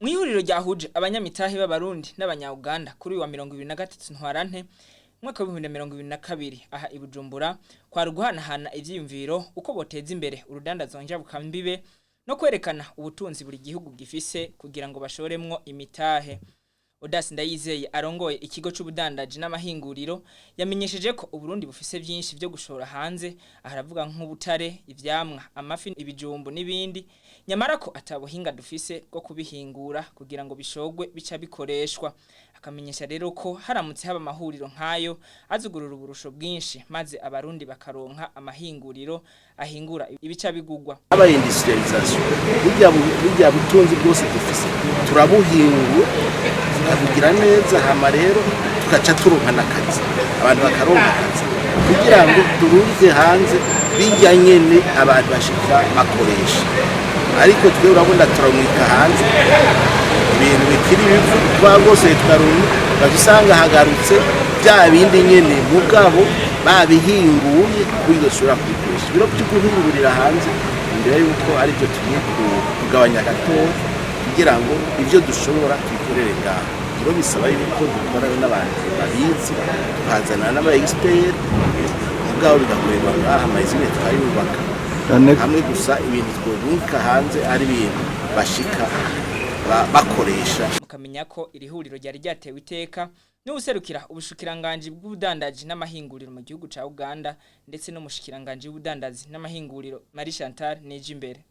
Mwihuriro ryahuje abanyamitahe b'abarundi n'abanya-Uganda kuri uyu wa 23 Ntwarante mwaka wa 2022 aha i Bujumbura kwari guhanahana ivyiyumviro uko boteza imbere urudandazwa njabukambimbibe no kwerekana ubutunzi buri gihugu gifise kugira ngo bashoremwo imitahe. Odas Ndayizeye arongoye ikigo c'ubudandaji n'amahinguriro yamenyesheje ko Uburundi bufise byinshi byo gushora hanze, aharavuga nk'ubutare, ivyamwa, amafi, ibijumbu n'ibindi, nyamara ko atabuhinga dufise bwo kubihingura kugira ngo bishogwe bica bikoreshwa. Akamenyesha rero ko haramutse haba amahuriro nkayo azugurura uburusho bwinshi maze abarundi bakaronka amahinguriro ahingura ibica bigugwa. Aba industrialisation burya butunzi bwose dufise turabuhingura tukabugira neza, hama rero tugaca turonka n'akazi, abantu bakaronka akazi kugira ngo turuze hanze bijya nyene abantu bashika bakoresha. Ariko twe urabona turamwika hanze ibintu bikiri bivu twagose tukarunga bazusanga hagarutse bya bindi nyene mugabo babihinguye kuyidoshora kubikoresha. Biro byo guhingurira hanze imbere yuko ari byo tugiye kugabanya gato kugira ngo ivyo dushobora tubikorere ngaho. Biro bisaba yuko dukorana n'abantu babizi tukazana n'aba expert mugabo bigakorerwa ngaha amazine twayubaka hamwe gusa ibintu twobunka hanze ari ibintu bashika bakoresha. Mukamenya ko iri huriro ryari ryatewe iteka n'ubuserukira ubushikiranganje bw'ubudandaji n'amahinguriro mu gihugu ca Uganda ndetse no mushikiranganje w'ubudandaji n'amahinguriro Marie Chantal Nijimbere.